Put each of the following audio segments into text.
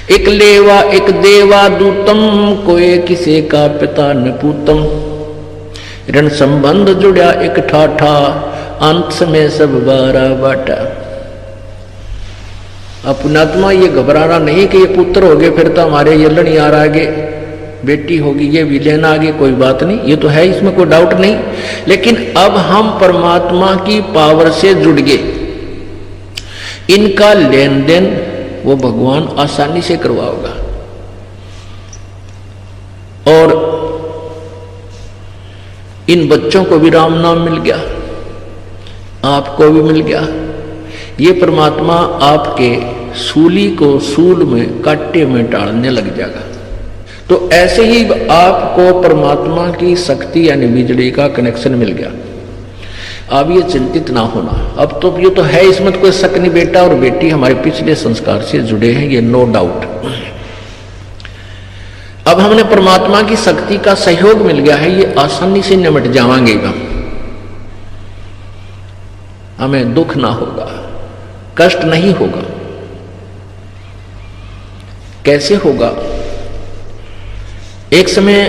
एक लेवा एक देवा दूतम, कोई किसे का पिता न पूतम। ऋण संबंध जुड़ा एक ठाठा, अंत में सब बारा बाटा। अपनात्मा ये घबराना नहीं कि ये पुत्र हो गए फिर तो हमारे ये लड़ियार आगे, बेटी होगी ये भी लेना आगे, कोई बात नहीं, ये तो है, इसमें कोई डाउट नहीं। लेकिन अब हम परमात्मा की पावर से जुड़ गए, इनका लेन देन वो भगवान आसानी से करवाओगा। और इन बच्चों को भी राम नाम मिल गया, आपको भी मिल गया। ये परमात्मा आपके सूली को सूल में कांटे में डालने लग जाएगा। तो ऐसे ही आपको परमात्मा की शक्ति यानी बिजली का कनेक्शन मिल गया। अब ये चिंतित ना होना, अब तो ये तो है, इसमें तो कोई शक नहीं। बेटा और बेटी हमारे पिछले संस्कार से जुड़े हैं, ये नो डाउट। अब हमने परमात्मा की शक्ति का सहयोग मिल गया है, ये आसानी से निमट जाएंगे। हमें दुख ना होगा, कष्ट नहीं होगा। कैसे होगा? एक समय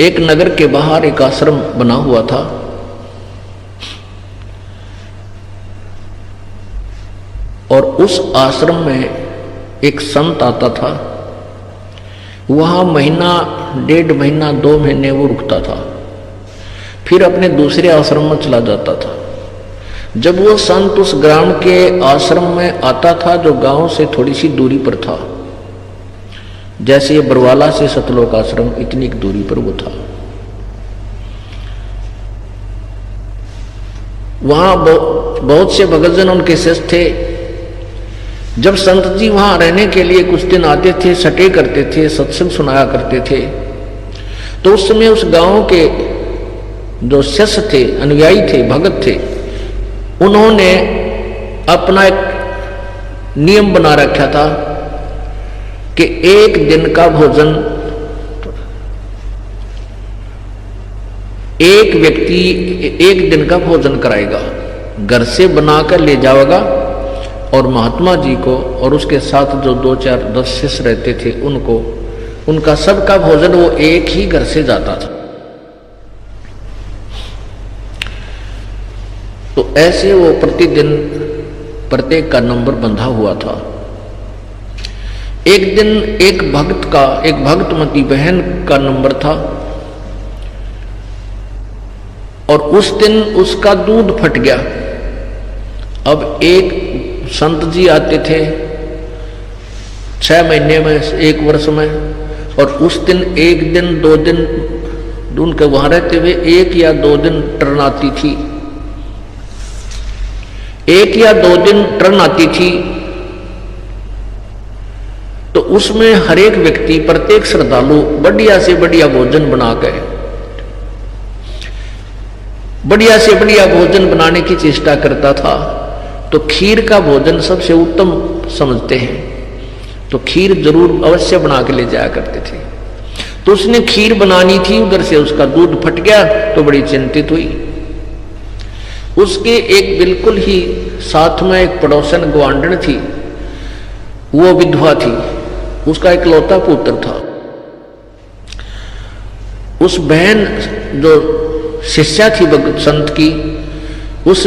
एक नगर के बाहर एक आश्रम बना हुआ था। और उस आश्रम में एक संत आता था। वहां महीना, 1.5 महीना, 2 महीने वो रुकता था, फिर अपने दूसरे आश्रम में चला जाता था। जब वो संत उस ग्राम के आश्रम में आता था, जो गांव से थोड़ी सी दूरी पर था, जैसे बरवाला से सतलोक आश्रम इतनी दूरी पर वो था, वहां बहुत से भगतजन उनके शिष्य थे। जब संत जी वहां रहने के लिए कुछ दिन आते थे, सटे करते थे, सत्संग सुनाया करते थे, तो उस समय उस गांव के जो शिष्य थे, अनुयायी थे, भगत थे, उन्होंने अपना एक नियम बना रखा था कि एक दिन का भोजन एक व्यक्ति एक दिन का भोजन कराएगा, घर से बनाकर ले जाएगा। और महात्मा जी को और उसके साथ जो 2, 4, 10 शिष्य रहते थे, उनको, उनका सबका भोजन वो एक ही घर से जाता था। तो ऐसे वो प्रतिदिन प्रत्येक का नंबर बंधा हुआ था। एक दिन एक भक्तमती बहन का नंबर था, और उस दिन उसका दूध फट गया। अब एक संत जी आते थे 6 महीने में, 1 वर्ष में, और उस दिन 1 दिन 2 दिन उनके वहां रहते हुए 1 या 2 दिन ट्रेन आती थी, 1 या 2 दिन ट्रेन आती थी। तो उसमें हर एक व्यक्ति, प्रत्येक श्रद्धालु बढ़िया से बढ़िया भोजन बनाकर, बढ़िया से बढ़िया भोजन बनाने की चेष्टा करता था। तो खीर का भोजन सबसे उत्तम समझते हैं, तो खीर जरूर अवश्य बना के ले जाया करते थे। तो उसने खीर बनानी थी, उधर से उसका दूध फट गया, तो बड़ी चिंतित हुई। उसके एक बिल्कुल ही साथ में एक पड़ोसन ग्वांढण थी, वो विधवा थी, उसका इकलौता पुत्र था। उस बहन जो शिष्या थी भगत संत की, उस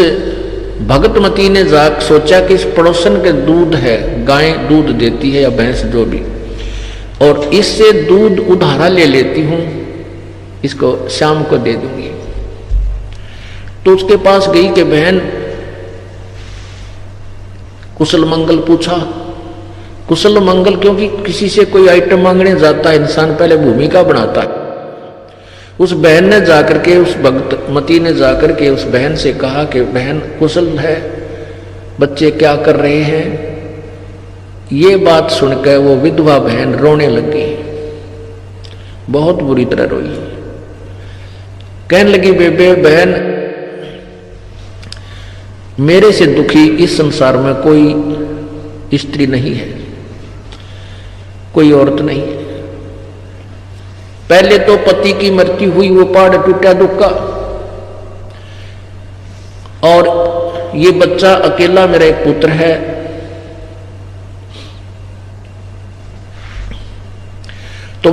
भगतमती ने सोचा कि इस पड़ोसन के दूध है, गाय दूध देती है या भैंस जो भी, और इससे दूध उधारा ले लेती हूं, इसको शाम को दे दूंगी। तो उसके पास गई कि बहन, कुशल मंगल पूछा। कुशल मंगल, क्योंकि किसी से कोई आइटम मांगने जाता है इंसान पहले भूमिका बनाता है। उस बहन ने जाकर के, उस भगतमती ने जाकर के उस बहन से कहा कि बहन कुशल है, बच्चे क्या कर रहे हैं? ये बात सुनकर वो विधवा बहन रोने लगी, बहुत बुरी तरह रोई। कहने लगी, बेबे बहन, मेरे से दुखी इस संसार में कोई स्त्री नहीं है, कोई औरत नहीं है। पहले तो पति की मृत्यु हुई, वो पहाड़ टूटा दुख का, और ये बच्चा अकेला मेरा एक पुत्र है,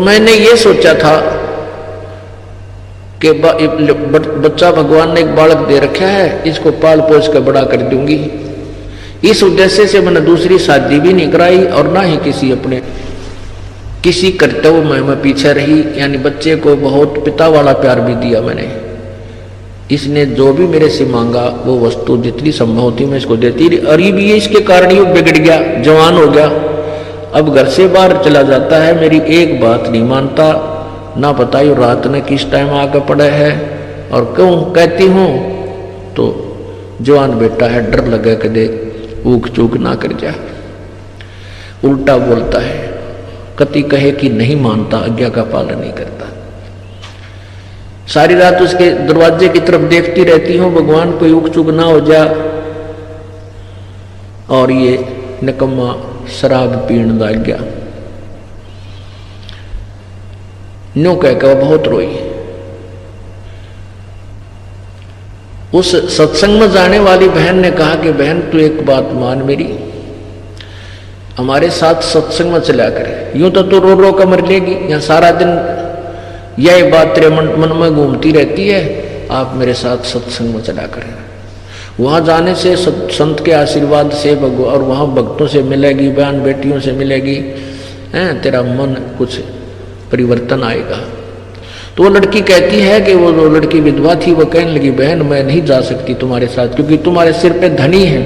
मैंने ये सोचा था कि बच्चा भगवान ने एक बालक दे रखा है, इसको पाल पोस कर बड़ा कर दूंगी। इस उद्देश्य से मैंने दूसरी शादी भी नहीं कराई और ना ही किसी कर्तव्य में पीछे रही, यानी बच्चे को बहुत पिता वाला प्यार भी दिया मैंने। इसने जो भी मेरे से मांगा वो वस्तु जितनी संभव थी मैं इसको देती रही। और ये भी इसके कारण ये बिगड़ गया, जवान हो गया, अब घर से बाहर चला जाता है, मेरी एक बात नहीं मानता, ना पता ये रात में किस टाइम आकर पड़ा है और क्यों कहती हूँ तो जवान बेटा है, डर लगे कदे ऊक चूक ना कर जाए, उल्टा बोलता है, कति कहे कि नहीं मानता, आज्ञा का पालन नहीं करता। सारी रात उसके दरवाजे की तरफ देखती रहती हूँ, भगवान कोई ऊक चूक ना हो जा। और ये निकम्मा शराब पीण लग गया। न्यू कहकर बहुत रोई। उस सत्संग में जाने वाली बहन ने कहा कि बहन तू एक बात मान मेरी, हमारे साथ सत्संग में चला करे, यूं तो तू रो रो कर मर लेगी, यहाँ सारा दिन यह बात तेरे मन में घूमती रहती है, आप मेरे साथ सत्संग में चला करें। वहां जाने से संत के आशीर्वाद से और वहां भक्तों से मिलेगी, बहन बेटियों से मिलेगी, तेरा मन कुछ परिवर्तन आएगा। तो वो लड़की कहती है कि वो जो लड़की विधवा थी वो कहने लगी, बहन मैं नहीं जा सकती तुम्हारे साथ, क्योंकि तुम्हारे सिर पे धनी है,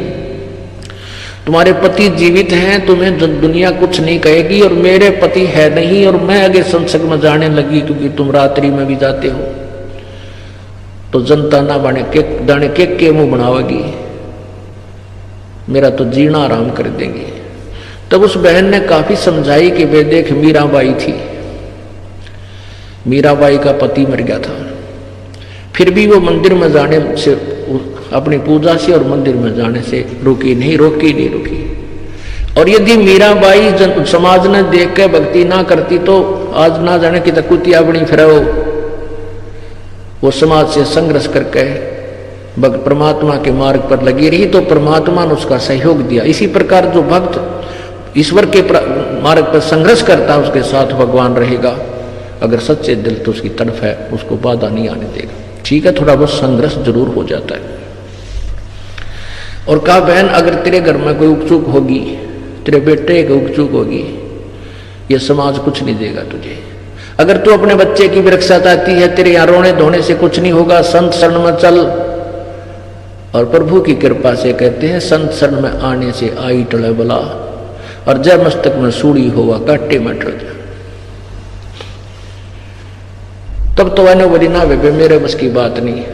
तुम्हारे पति जीवित हैं, तुम्हें दुनिया कुछ नहीं कहेगी, और मेरे पति है नहीं, और मैं आगे संसर्ग में जाने लगी क्योंकि तुम रात्रि में भी जाते हो तो जनता ना बने दाने के मुंह बनावेगी, मेरा तो जीना आराम कर देंगे। तब उस बहन ने काफी समझाई कि वे देख मीराबाई थी, मीराबाई का पति मर गया था, फिर भी वो मंदिर में जाने से, अपनी पूजा से और मंदिर में जाने से रोकी नहीं। और यदि मीराबाई समाज ने देख के भक्ति ना करती तो आज ना जाने की कुतिया बनी फिर वो समाज से संघर्ष करके परमात्मा के मार्ग पर लगी रही, तो परमात्मा ने उसका सहयोग दिया। इसी प्रकार जो भक्त ईश्वर के मार्ग पर संघर्ष करता है उसके साथ भगवान रहेगा, अगर सच्चे दिल तो उसकी तरफ है, उसको बाधा नहीं आने देगा। ठीक है, थोड़ा बहुत संघर्ष जरूर हो जाता है। और कहा बहन अगर तेरे घर में कोई उपचूक होगी, तेरे बेटे की उपचूक होगी, ये समाज कुछ नहीं देगा तुझे। अगर तू अपने बच्चे की भी रक्षा चाहती है, तेरे यहाँ रोने धोने से कुछ नहीं होगा, संत शरण में चल। और प्रभु की कृपा से कहते हैं संत शरण में आने से आई टले बला, और जय मस्तक में सूड़ी हुआ काटे में टल जा। तब तो मैंने बोली ना बेबे मेरे बस की बात नहीं,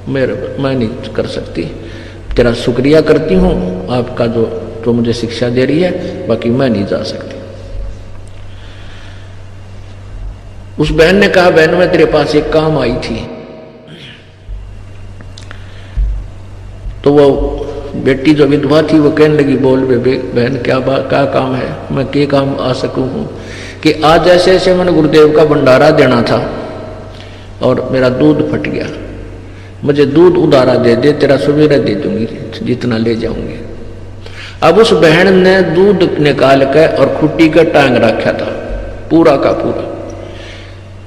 मैं नहीं कर सकती, तेरा शुक्रिया करती हूँ आपका जो मुझे शिक्षा दे रही है, बाकी मैं नहीं जा सकती। उस बहन ने कहा बहन मैं तेरे पास एक काम आई थी। तो वो बेटी जो विधवा थी वो कहने लगी बोल बेबे बहन क्या काम है, मैं क्या काम आ सकूं हूँ कि आज ऐसे ऐसे मैंने गुरुदेव का भंडारा देना था और मेरा दूध फट गया, मुझे दूध उधारा दे दे, तेरा सवेरा दे दूंगी जितना ले जाऊंगी। अब उस बहन ने दूध निकाल कर और खुट्टी का टांग रखा था पूरा का पूरा।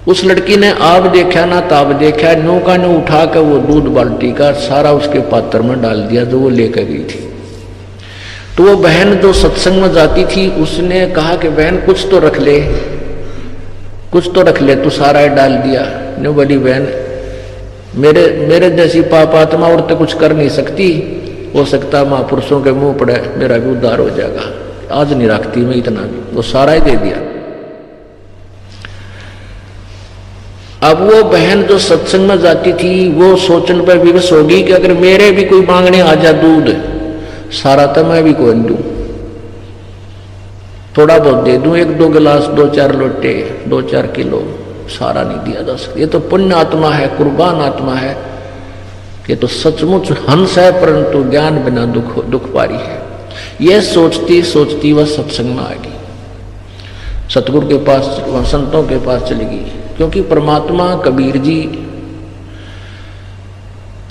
उस लड़की ने आप देखा ना ताब देखा, नौका ने उठा कर वो दूध बाल्टी का सारा उसके पात्र में डाल दिया जो वो लेकर गई थी। तो वो बहन जो सत्संग में जाती थी उसने कहा कि बहन कुछ तो रख ले, कुछ तो रख ले, तू सारा ही डाल दिया। ने बोली बहन मेरे जैसी पाप आत्मा और तो कुछ कर नहीं सकती, हो सकता महापुरुषों के मुंह पड़े मेरा भी उद्धार हो जाएगा, आज नहीं रखती मैं इतना भी, वो सारा ही दे दिया। अब वो बहन जो सत्संग में जाती थी वो सोचने पर विवश होगी कि अगर मेरे भी कोई मांगने आ जा दूध, सारा तो मैं भी कौन दूं, थोड़ा बहुत दे दूं, 1-2 गिलास, 2-4 लोटे, 2-4 किलो, सारा नहीं दिया जा सकता। ये तो पुण्य आत्मा है, कुर्बान आत्मा है, ये तो सचमुच हंस है, परंतु ज्ञान बिना दुख पारी है। यह सोचती सोचती वह सत्संग में आ गई, सतगुरु के पास, संतों के पास चली गई। क्योंकि परमात्मा कबीर जी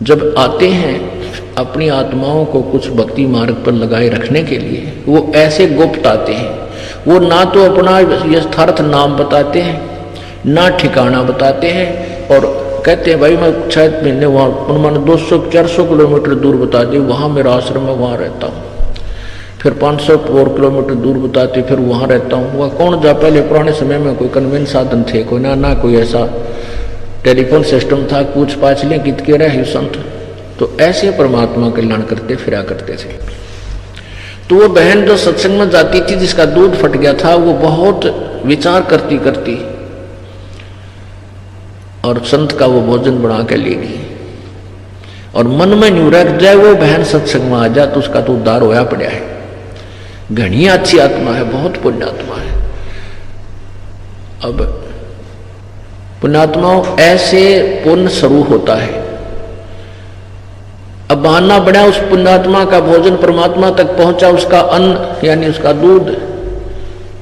जब आते हैं अपनी आत्माओं को कुछ भक्ति मार्ग पर लगाए रखने के लिए, वो ऐसे गुप्त आते हैं, वो ना तो अपना यथार्थ नाम बताते हैं, ना ठिकाना बताते हैं, और कहते हैं भाई मैं 6 महीने वहाँ अनुमान 200-400 किलोमीटर दूर बता दी, वहाँ मेरा आश्रम है, वहाँ रहता हूँ। फिर 500 और किलोमीटर दूर बताते, फिर वहाँ रहता हूँ। वह कौन जा, पहले पुराने समय में कोई कन्वेंस साधन थे कोई ना कोई ऐसा टेलीफोन सिस्टम था, पूछ पाछ लें कित के रहे संत, तो ऐसे परमात्मा कल्याण करते फिरा करते थे। तो वो बहन जो सत्संग में जाती थी, जिसका दूध फट गया था, वो बहुत विचार करती करती और संत का वो भोजन बना के लेगी, और मन में न्यू रख जाए वो बहन सत्संग में आ जाए तो उसका तो उद्धार होया पड़ा है। घनी अच्छी आत्मा है, बहुत पुण्यात्मा है। अब पुण्यात्माओं ऐसे पुण्य स्वरूप होता है। अब बहाना बना, उस पुण्यात्मा का भोजन परमात्मा तक पहुंचा, उसका अन्न यानी उसका दूध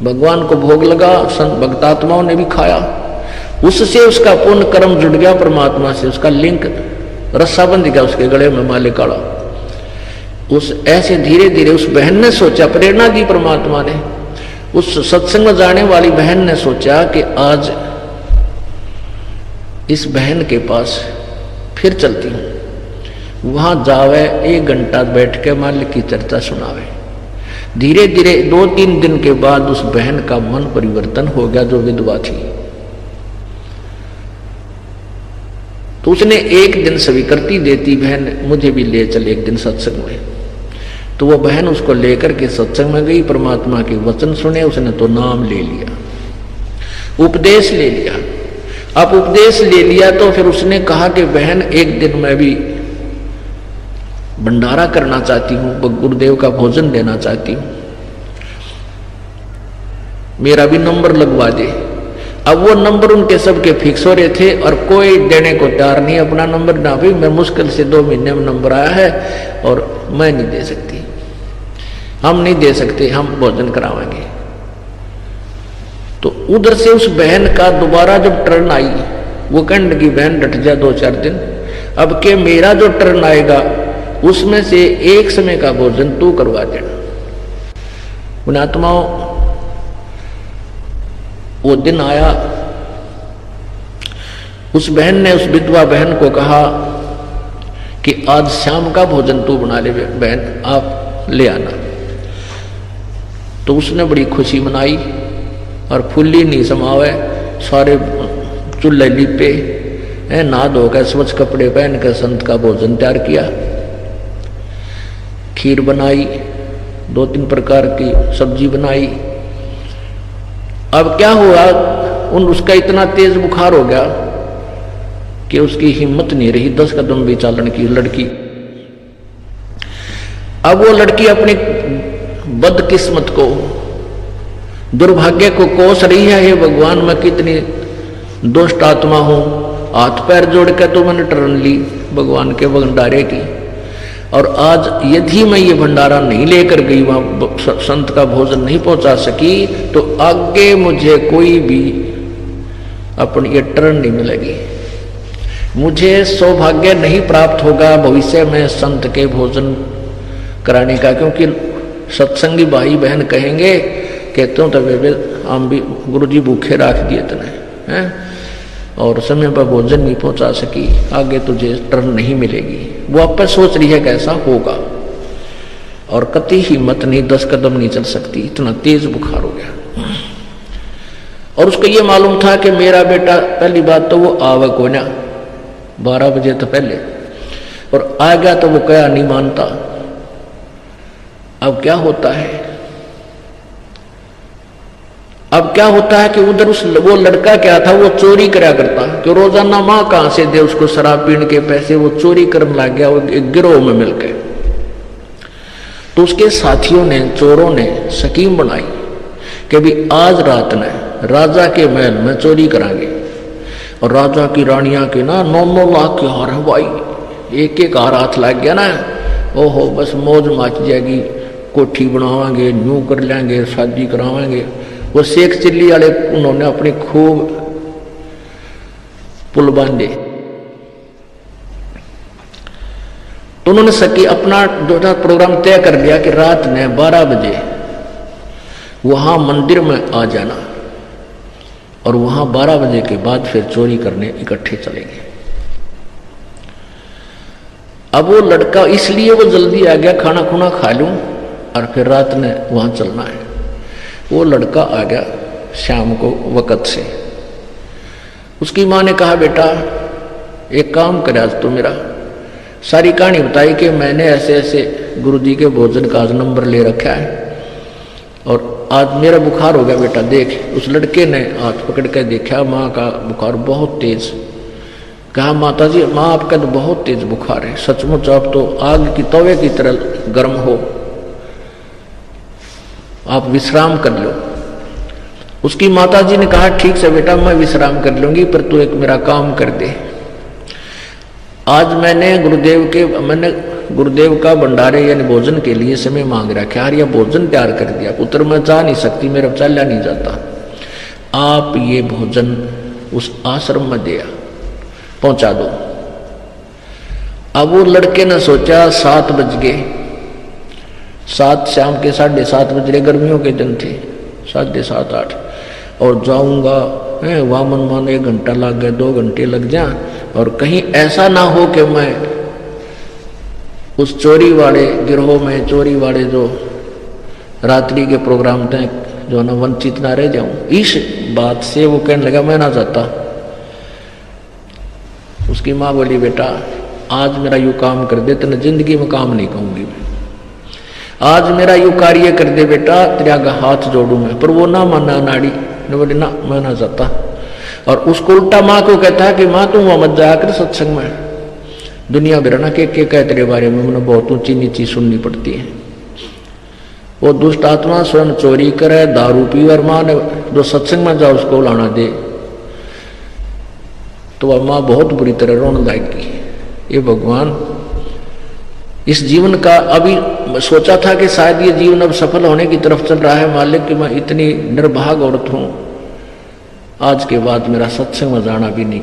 भगवान को भोग लगा, संत भक्तात्माओं ने भी खाया, उससे उसका पुण्य कर्म जुड़ गया परमात्मा से, उसका लिंक रस्सा बंध गया उसके गले में माले काड़ा। उस ऐसे धीरे धीरे उस बहन ने सोचा, प्रेरणा दी परमात्मा ने, उस सत्संग में जाने वाली बहन ने सोचा कि आज इस बहन के पास फिर चलती हूं, वहां जावे 1 घंटा बैठ के मालिक की चर्चा सुनावे। धीरे धीरे 2-3 दिन के बाद उस बहन का मन परिवर्तन हो गया, जो विधवा थी। तो उसने एक दिन स्वीकृति देती, बहन मुझे भी ले चल एक दिन सत्संग में। तो वो बहन उसको लेकर के सत्संग में गई, परमात्मा के वचन सुने, उसने तो नाम ले लिया, उपदेश ले लिया। अब उपदेश ले लिया तो फिर उसने कहा कि बहन एक दिन मैं भी भंडारा करना चाहती हूँ, गुरुदेव का भोजन देना चाहती हूँ, मेरा भी नंबर लगवा दे। अब वो नंबर उनके सबके फिक्स हो रहे थे और कोई देने को तैयार नहीं अपना नंबर, ना भाई मैं मुश्किल से 2 महीने में नंबर आया है और मैं नहीं दे सकती, हम नहीं दे सकते, हम भोजन करावाएंगे। तो उधर से उस बहन का दोबारा जब टर्न आई, वो कहने लगी बहन डट जा 2-4 दिन, अब के मेरा जो टर्न आएगा उसमें से एक समय का भोजन तू करवा देना। पुण्यात्माओं वो दिन आया, उस बहन ने उस विधवा बहन को कहा कि आज शाम का भोजन तू बना ले बहन, आप ले आना। तो उसने बड़ी खुशी मनाई और फुल्ली नहीं समावे, सारे चूल्हे लिपे, नहा धोकर स्वच्छ कपड़े पहन कर संत का भोजन तैयार किया, खीर बनाई, 2-3 प्रकार की सब्जी बनाई। अब क्या हुआ, उसका इतना तेज बुखार हो गया कि उसकी हिम्मत नहीं रही 10 कदम भी चालन की लड़की। अब वो लड़की अपनी बदकिस्मत को, दुर्भाग्य को कोस रही है, हे भगवान मैं कितनी दुष्ट आत्मा हूं, हाथ पैर जोड़ के तो मैंने टर्न ली भगवान के भंडारे की, और आज यदि मैं ये भंडारा नहीं लेकर गई, वहां संत का भोजन नहीं पहुंचा सकी, तो आगे मुझे कोई भी अपनी ये टर्न नहीं मिलेगी, मुझे सौभाग्य नहीं प्राप्त होगा भविष्य में संत के भोजन कराने का। क्योंकि सत्संगी भाई बहन कहेंगे कहते हो तब हम भी गुरुजी भूखे रख दिए तने हैं और समय पर भोजन नहीं पहुंचा सकी, आगे तुझे टर्न नहीं मिलेगी। वो आप सोच रही है कैसा होगा, और कति हिम्मत नहीं, 10 कदम नहीं चल सकती, इतना तेज बुखार हो गया। और उसको ये मालूम था कि मेरा बेटा, पहली बात तो वो आवे को ना 12 बजे तो पहले, और आ गया तो वो क्या नहीं मानता। अब क्या होता है, अब क्या होता है कि उधर वो लड़का क्या था, वो चोरी करा करता, कि रोजाना माँ कहां से दे उसको शराब पीने के पैसे, वो चोरी करने लग गया, वो एक गिरोह में मिलकर। तो उसके साथियों ने, चोरों ने स्कीम बनाई कि भी आज रात ने राजा के महल में चोरी करांगे, और राजा की रानियां के ना 9-9 लाख के हार है भाई, एक हार हाथ लग गया ना, ओहो बस मौज माच जाएगी, कोठी बनावांगे, न्यू कर लेंगे, शादी करावांगे। वो शेख चिल्ली वाले उन्होंने अपनी खूब पुल बांधे, तो उन्होंने सकी अपना जो प्रोग्राम तय कर लिया कि रात ने 12 बजे वहां मंदिर में आ जाना और वहां 12 बजे के बाद फिर चोरी करने इकट्ठे चलेंगे। अब वो लड़का, इसलिए वो जल्दी आ गया, खाना खुना खा लूं और फिर रात में वहां चलना है। वो लड़का आ गया शाम को वक़्त से। उसकी माँ ने कहा, बेटा एक काम कर, आज तो मेरा सारी कहानी बताई कि मैंने ऐसे ऐसे गुरुजी के भोजन का आज नंबर ले रखा है और आज मेरा बुखार हो गया बेटा, देख। उस लड़के ने हाथ पकड़ कर देखा, माँ का बुखार बहुत तेज। कहा, माता जी, माँ आपका तो बहुत तेज बुखार है, सचमुच आप तो आग की तवे की तरह गर्म हो, आप विश्राम कर लो। उसकी माता जी ने कहा, ठीक से बेटा मैं विश्राम कर लूंगी, पर तू एक मेरा काम कर दे। आज मैंने गुरुदेव का भंडारे यानी भोजन के लिए समय मांग रखा है, यह भोजन तैयार कर दिया। पुत्र मैं जा नहीं सकती, मेरा चला नहीं जाता, आप ये भोजन उस आश्रम में दिया पहुंचा दो। अब वो लड़के ने सोचा 7 बज गए, 7 शाम के 7:30 बज रहे, गर्मियों के दिन थे, 7:30 8, और जाऊंगा वहां मन मान 1 घंटा लग गया, 2 घंटे लग जाए, और कहीं ऐसा ना हो कि मैं उस चोरी वाले गिरोह में, चोरी वाले जो रात्रि के प्रोग्राम थे जो ना, वंचित ना रह जाऊं। इस बात से वो कहने लगा, मैं ना जाता। उसकी माँ बोली, बेटा आज मेरा यू काम कर दे, तेने जिंदगी में काम नहीं कहूंगी मैं, आज मेरा यू कार्य कर दे बेटा, तेरा हाथ जोड़ू मैं। पर वो ना माना, नाड़ी ने बोली, ना मैं ना जाता। और उसको उल्टा माँ को कहता है कि माँ तू वहां मत जाया कर सत्संग में, दुनिया भर ना के कह तेरे बारे में, मैंने बहुत ऊंची नीची सुननी पड़ती है। वो दुष्ट आत्मा स्वयं चोरी करे, दारू पी, और माँ ने जो सत्संग में जाओ उसको लाना दे, तो वह माँ बहुत बुरी तरह रोने लगेगी। ये भगवान, इस जीवन का अभी सोचा था कि शायद ये जीवन अब सफल होने की तरफ चल रहा है, मालिक कि मैं इतनी निर्भाग औरत हूं, आज के बाद मेरा सत्संग में जाना भी नहीं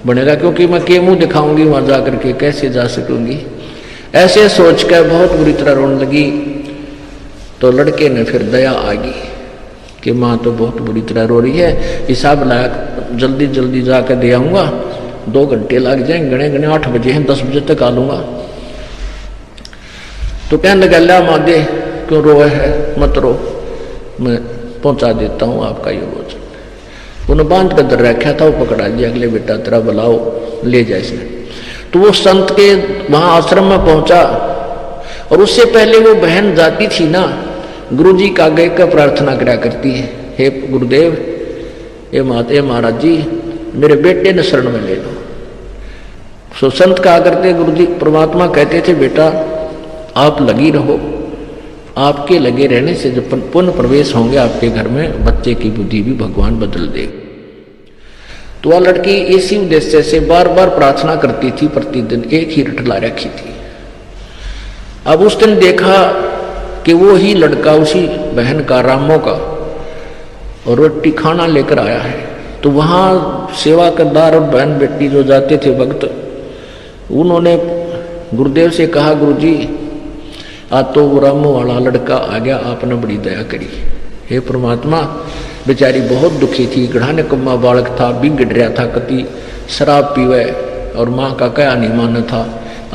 बनेगा, क्योंकि मैं के मुंह दिखाऊंगी वहां जाकर के, कैसे जा सकूंगी। ऐसे सोचकर बहुत बुरी तरह रोने लगी। तो लड़के ने फिर दया आ गई कि माँ तो बहुत बुरी तरह रो रही है, हिसाब लायक जल्दी जल्दी जाकर दे आऊंगा, 2 घंटे लग जाएंगे, गणे गणे 8 बजे हैं, 10 बजे तक आ लूंगा। तो कहने लगा, ला माँ दे, क्यों रोए है, मत रो, मैं पहुंचा देता हूँ आपका ये भोजन। उन्हें बांध कर दर रखा था, वो पकड़ा दिया, अगले बेटा तेरा बुलाओ, ले जाए इसने। तो वो संत के वहां आश्रम में पहुंचा, और उससे पहले वो बहन जाती थी ना, गुरुजी का गए का प्रार्थना करा करती है, हे गुरुदेव, ये महाराज जी मेरे बेटे ने शरण में ले लो। सो संत कहा करते, गुरुजी परमात्मा कहते थे, बेटा आप लगी रहो, आपके लगे रहने से जब पुनः प्रवेश होंगे आपके घर में, बच्चे की बुद्धि भी भगवान बदल दे। तो वह लड़की इसी उद्देश्य से बार बार प्रार्थना करती थी, प्रतिदिन एक ही रटला रखी थी। अब उस दिन देखा कि वो ही लड़का उसी बहन का, रामो का, और रोटी खाना लेकर आया है। तो वहाँ सेवा करदार और बहन बेटी जो जाते थे भक्त, उन्होंने गुरुदेव से कहा, गुरुजी आज तो वो रामो वाला लड़का आ गया, आपने बड़ी दया करी। हे परमात्मा, बेचारी बहुत दुखी थी, गढ़ाने कम्मा बालक था, बिगड़ रहा था, कति शराब पीवे और माँ का क्या नहीं माना था,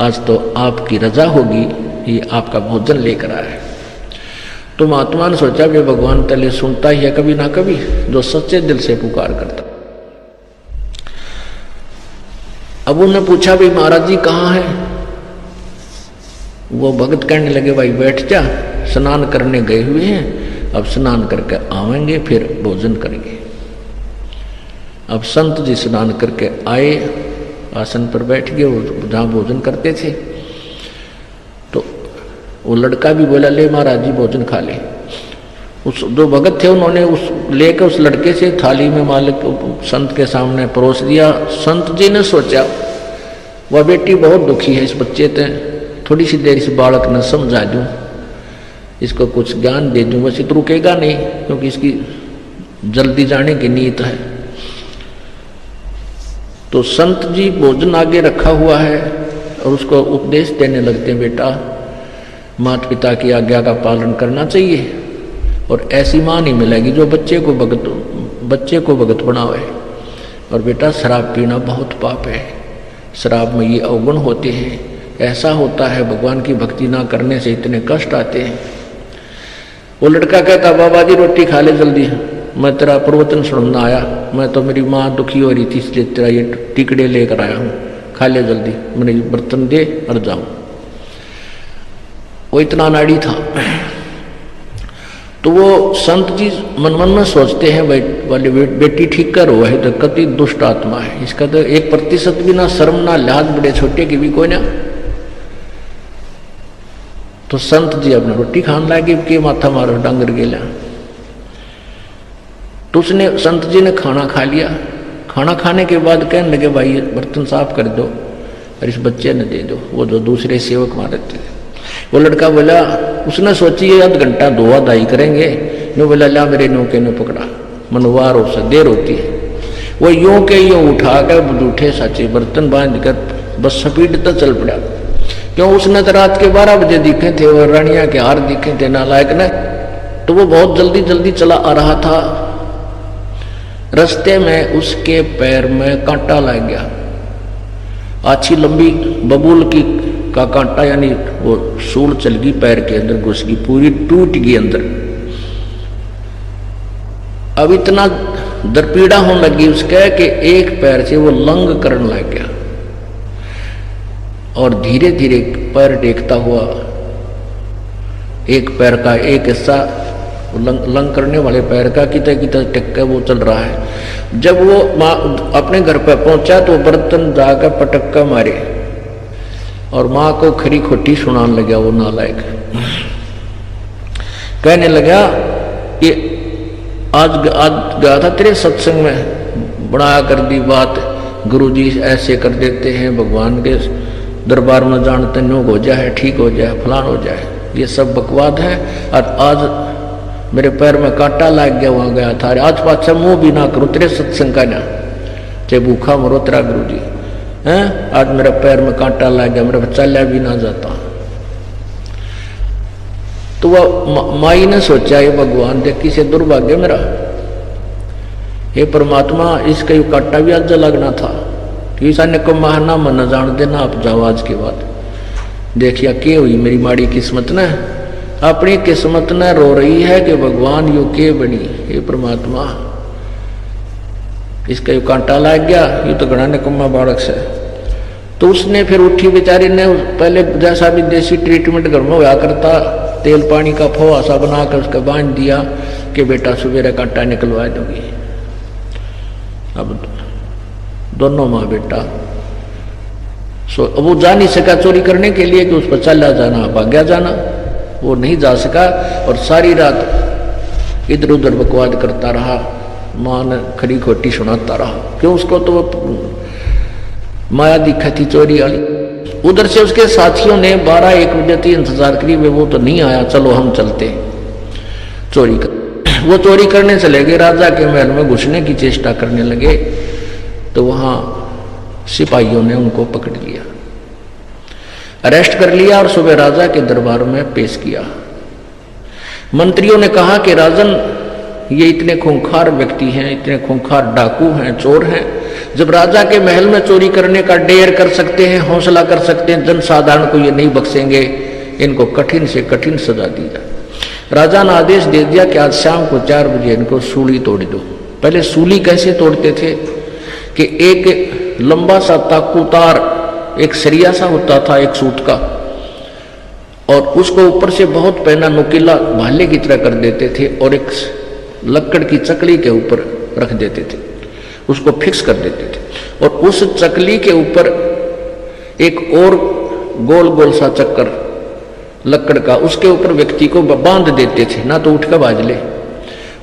आज तो आपकी रजा होगी, ये आपका भोजन लेकर आया है। तो महात्मा ने सोचा कि भगवान तले सुनता ही है कभी ना कभी, जो सच्चे दिल से पुकार करता। अब उन्होंने पूछा, भाई महाराज जी कहाँ है? वो भगत कहने लगे, भाई बैठ जा, स्नान करने गए हुए हैं, अब स्नान करके आवेंगे फिर भोजन करेंगे। अब संत जी स्नान करके आए, आसन पर बैठ गए, वो जहाँ भोजन करते थे। तो वो लड़का भी बोला, ले महाराज जी भोजन खा ले। उस जो भगत थे उन्होंने उस लेकर उस लड़के से थाली में मालिक संत के सामने परोस दिया। संत जी ने सोचा, वह बेटी बहुत दुखी है, इस बच्चे से थोड़ी सी देर इस बालक ने समझा दूं, इसको कुछ ज्ञान दे दूं, बस इत रुकेगा नहीं, क्योंकि इसकी जल्दी जाने की नीयत है। तो संत जी भोजन आगे रखा हुआ है और उसको उपदेश देने लगते हैं, बेटा माता पिता की आज्ञा का पालन करना चाहिए, और ऐसी माँ नहीं मिलेगी जो बच्चे को भगत बनावे। और बेटा शराब पीना बहुत पाप है, शराब में ये अवगुण होते हैं, ऐसा होता है भगवान की भक्ति ना करने से इतने कष्ट आते हैं। वो लड़का कहता बाबा जी रोटी खा ले जल्दी, मैं तेरा प्रवचन सुनना आया, मैं तो मेरी माँ दुखी हो रही थी इसलिए तेरा ये टिकड़े लेकर आया हूँ, खा ले जल्दी, मेरे बर्तन दे और जाऊँ। वो इतना नाड़ी था। तो वो संत जी मन मन में सोचते हैं वाली बेटी ठीक कर हुआ है तो कति दुष्ट आत्मा है, इसका तो 1% भी ना शर्म ना लिहाज, बड़े छोटे की भी कोई ना। तो संत जी अपना रोटी खान लागे के माथा मारो डांगर गेला। तो उसने संत जी ने खाना खा लिया। खाना खाने के बाद कहने लगे भाई बर्तन साफ कर दो और इस बच्चे ने दे दो, वो जो दूसरे सेवक मारे थे। वो लड़का बोला, उसने सोची ये आध घंटा धोआ धाई करेंगे, मैं बोला ला मेरे नौके ने पकड़ा, मनवार हो से देर होती है। वो यूं के यूं उठा कर जूठे साचे बर्तन बांध कर बस स्पीड तक चल पड़ा। क्यों, उसने तो रात के 12 बजे दिखे थे और रानिया के हार दिखे थे नालायक ने। तो वो बहुत जल्दी जल्दी चला आ रहा था। रास्ते में उसके पैर में कांटा लग गया, अच्छी लंबी बबूल की का कांटा, यानी वो सूल चल गई पैर के अंदर, घुस गई, पूरी टूट गई अंदर। अब इतना दरपीड़ा होने लगी उसके कि एक पैर से वो लंग करने लग गया और धीरे धीरे पैर टेकता हुआ एक पैर का एक हिस्सा लंग करने वाले पैर का कितना टेक के वो चल रहा है। जब वो अपने घर पर पहुंचा तो बर्तन जाकर पटक कर मारे और माँ को खरी खोटी सुनाने लगा। वो नालायक कहने लगा कि आज गया था तेरे सत्संग में, बड़ा कर दी बात, गुरुजी ऐसे कर देते हैं, भगवान के दरबार में जानते नो हो जाए, ठीक हो जाए, फलान हो जाए, ये सब बकवाद है। और आज मेरे पैर में कांटा लग गया, वहां गया था, आज पाछा मुंह भी ना करो तेरे सत्संग का ना, चाहे भूखा मरो तेरा गुरुजी है। आज मेरे पैर में कांटा लग गया, मेरा चला भी ना जाता। तो वह माई ने सोचा ये भगवान देखी से दुर्भाग्य मेरा, हे परमात्मा इसका ये कांटा भी आज लगना था, ईशान्य को महाना मन जान देना आप जाओ आज के बाद। देखिया क्या हुई मेरी माड़ी किस्मत ने, अपनी किस्मत ने रो रही है कि भगवान यू के बनी, हे परमात्मा इसका यू कांटा लग गया, ये तो घना निकम्मा बालक से। तो उसने फिर उठी बेचारी ने, पहले जैसा भी देसी ट्रीटमेंट घर में हुआ करता, तेल पानी का फोआ सा बनाकर उसका बांध दिया कि बेटा सवेरे कांटा निकलवा दूंगी। अब दोनों माँ बेटा अब वो जा नहीं सका चोरी करने के लिए कि उस पर चला जाना भाग्या जाना, वो नहीं जा सका और सारी रात इधर उधर बकवाद करता रहा, माँ ने खरी खोटी सुनाता रहा। क्यों, उसको तो माया दिखा थी चोरी वाली। उधर से उसके साथियों ने 12-1 बजे तक इंतजार करी, वो तो नहीं आया, चलो हम चलते चोरी कर। वो चोरी करने चले गए, राजा के महल में घुसने की चेष्टा करने लगे तो वहां सिपाहियों ने उनको पकड़ लिया, अरेस्ट कर लिया और सुबह राजा के दरबार में पेश किया। मंत्रियों ने कहा कि राजन ये इतने खूंखार व्यक्ति हैं, इतने खूंखार डाकू हैं, चोर हैं, जब राजा के महल में चोरी करने का डेयर कर सकते हैं, हौसला कर सकते हैं, जनसाधारण को ये नहीं बख्शेंगे, इनको कठिन से कठिन सजा दी जाए। राजा ने आदेश दे दिया कि आज शाम को 4 बजे इनको सूली तोड़ दो। पहले सूली कैसे तोड़ते थे कि एक लंबा सा ताकूतार, एक सरिया सा होता था एक सूत का, और उसको ऊपर से बहुत पहना नुकीला भाले की तरह कर देते थे और एक लकड़ की चकली के ऊपर रख देते थे, उसको फिक्स कर देते थे। और उस चकली के ऊपर एक और गोल गोल सा चक्कर लकड़ का, उसके ऊपर व्यक्ति को बांध देते थे, ना तो उठ कर बाज ले,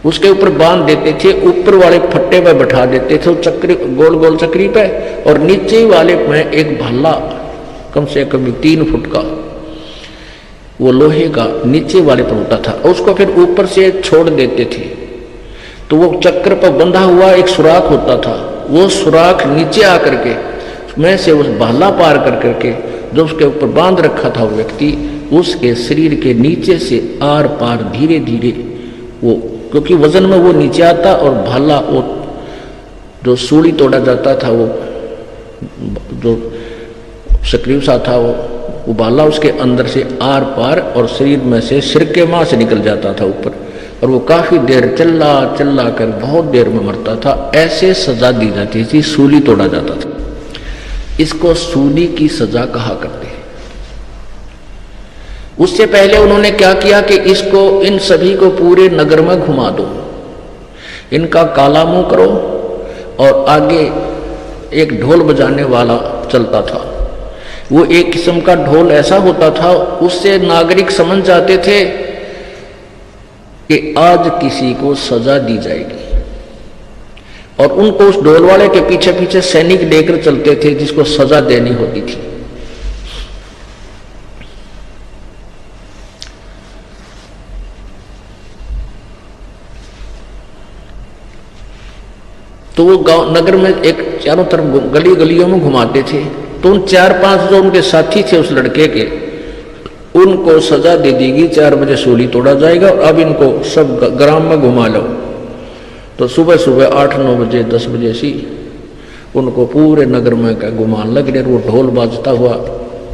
उसके ऊपर बांध देते थे, ऊपर वाले फट्टे पे बैठा देते थे चक्री, गोल गोल चक्री पे, और नीचे वाले में एक भाला कम से कम 3 फुट का वो लोहे का नीचे वाले पर होता था, उसको फिर ऊपर से छोड़ देते थे। तो वो चक्र पर बंधा हुआ एक सुराख होता था, वो सुराख नीचे आकर के में से उस भाला पार कर करके जो उसके ऊपर बांध रखा था वो व्यक्ति, उसके शरीर के नीचे से आर पार धीरे धीरे वो क्योंकि वजन में वो नीचे आता और भाला वो जो सूली तोड़ा जाता था, वो जो सक्रिय सा था, वो भाला उसके अंदर से आर पार और शरीर में से सिर के मां से निकल जाता था ऊपर, और वो काफी देर चिल्ला चिल्ला कर बहुत देर में मरता था। ऐसे सजा दी जाती थी, सूली तोड़ा जाता था। इसको सूली की सजा कहा करते हैं। उससे पहले उन्होंने क्या किया कि इसको, इन सभी को पूरे नगर में घुमा दो, इनका काला मुंह करो, और आगे एक ढोल बजाने वाला चलता था। वो एक किस्म का ढोल ऐसा होता था, उससे नागरिक समझ जाते थे कि आज किसी को सजा दी जाएगी, और उनको उस ढोल वाले के पीछे पीछे सैनिक लेकर चलते थे जिसको सजा देनी होती थी। तो वो गांव नगर में एक चारों तरफ गली गलियों में घुमाते थे। तो उन 4-5 जो उनके साथी थे उस लड़के के, उनको सजा दे देगी, 4 बजे सूली तोड़ा जाएगा और अब इनको सब ग्राम में घुमा लो। तो सुबह सुबह 8-9 बजे 10 बजे सी उनको पूरे नगर में का घुमान लग रहे, वो ढोल बाजता हुआ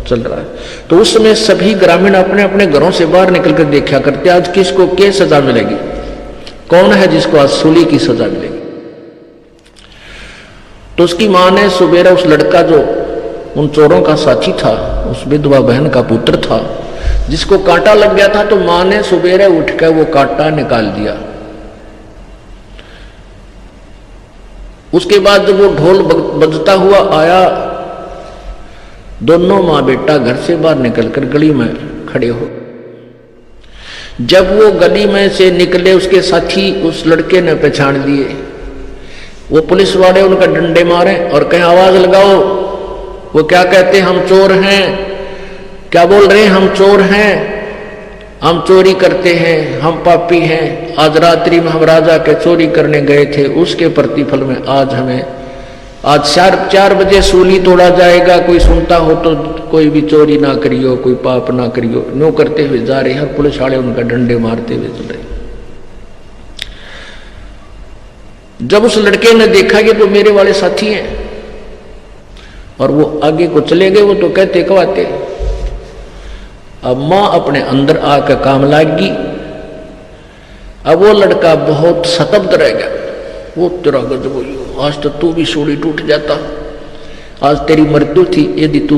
चल रहा है। तो उस समय सभी ग्रामीण अपने अपने घरों से बाहर निकल कर देखा करते आज किसको क्या सजा मिलेगी, कौन है जिसको आज सूली की सजा मिलेगी। तो उसकी मां ने सुबेरा उस लड़का जो उन चोरों का साथी था, उस विधवा बहन का पुत्र था जिसको कांटा लग गया था, तो मां ने सुबेरे उठकर वो कांटा निकाल दिया। उसके बाद जब वो ढोल बजता हुआ आया, दोनों मां बेटा घर से बाहर निकलकर गली में खड़े हो। जब वो गली में से निकले, उसके साथी उस लड़के ने पहचान लिए। वो पुलिस वाले उनका डंडे मारे और कहीं आवाज लगाओ। वो क्या कहते, हम चोर हैं। क्या बोल रहे हैं, हम चोर हैं, हम चोरी करते हैं, हम पापी हैं। आज रात्रि में हम राजा के चोरी करने गए थे, उसके प्रतिफल में आज हमें, आज 4 बजे सूली तोड़ा जाएगा। कोई सुनता हो तो कोई भी चोरी ना करियो, कोई पाप ना करियो। नो करते हुए जा रहे हैं और पुलिस वाले उनका डंडे मारते हुए चल रहे। जब उस लड़के ने देखा कि तो मेरे वाले साथी हैं और वो आगे को चले गए, वो तो कहते कहते। अब मां अपने अंदर आकर काम लागी। अब वो लड़का बहुत सतब्ध रह गया। वो तेरा गजब हुई, आज तो तू भी सूली टूट जाता, आज तेरी मृत्यु थी। यदि तू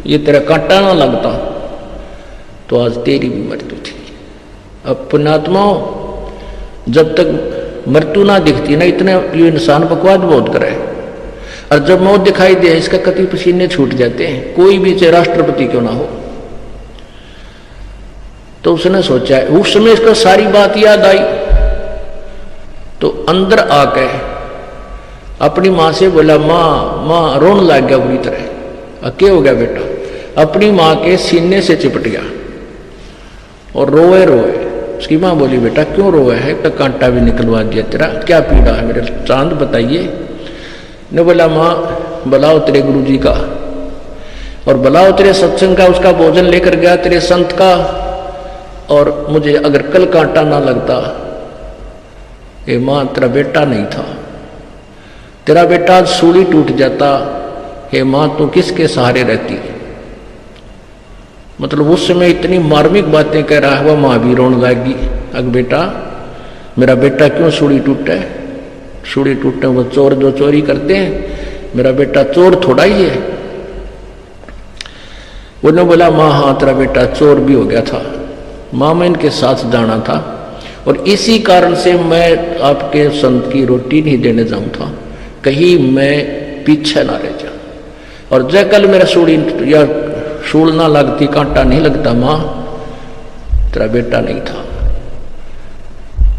ये तेरा कांटा ना लगता तो आज तेरी भी मृत्यु थी। अब पुण्यात्माओं, जब तक मृत्यु ना दिखती ना, इतने ये इंसान बकवास बहुत करे, और जब मौत दिखाई दे इसका कति पसीने छूट जाते हैं, कोई भी चाहे राष्ट्रपति क्यों ना हो। तो उसने सोचा, उस समय इसको सारी बात याद आई, तो अंदर आके अपनी मां से बोला, मां रोन लग गया बुरी तरह। क्या हो गया बेटा? अपनी मां के सीने से चिपट गया और रोए रोए। उसकी मां बोली, बेटा क्यों रोए है? तो कांटा भी निकलवा दिया तेरा, क्या पीड़ा है मेरे चांद बताइए। ने बोला, मां बुलाओ तेरे गुरुजी का और बुलाओ तेरे सत्संग का, उसका भोजन लेकर गया तेरे संत का। और मुझे अगर कल कांटा ना लगता, ये मां तेरा बेटा नहीं था, तेरा बेटा आज सूली टूट जाता। हे मां, तू किसके सहारे रहती? मतलब उस समय इतनी मार्मिक बातें कह रहा है, वह मां भी रोने लगी। अग बेटा, मेरा बेटा क्यों सूली टूटे? सूली टूटने वो चोर जो चोरी करते हैं, मेरा बेटा चोर थोड़ा ही है। उन्होंने बोला, मां हाँ तेरा बेटा चोर भी हो गया था, मां मैं इनके साथ जाना था और इसी कारण से मैं आपके संत की रोटी नहीं देने जाऊं था, कहीं मैं पीछे ना रह जाऊं। और जय कल मेरा सूली या सूल ना लगती, कांटा नहीं लगता, मां तेरा बेटा नहीं था।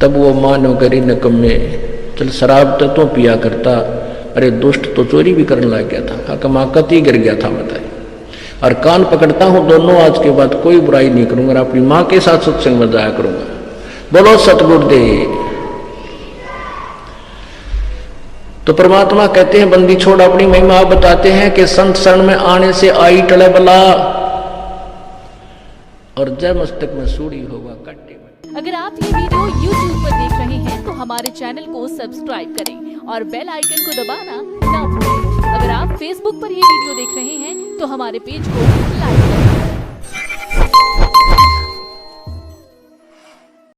तब वो मां ने करी नकम्मे, चल शराब तो पिया करता, अरे दुष्ट तो चोरी भी करने लग गया था। कहा मां कति गिर गया था बताए, और कान पकड़ता हूं दोनों, आज के बाद कोई बुराई नहीं करूंगा, अपनी मां के साथ सत्संग में जाया करूंगा। बोलो सतगुरुदेव। तो परमात्मा कहते हैं, बंदी छोड़ अपनी महिमा बताते हैं कि संत शरण में आने से आई टले बला, और जय मस्तक में सूड़ी होगा कट्टे में। अगर आप ये वीडियो YouTube पर देख रहे हैं तो हमारे चैनल को सब्सक्राइब करें और बेल आइकन को दबाना ना भूलें। अगर आप Facebook पर ये वीडियो देख रहे हैं तो हमारे पेज को लाइक करें।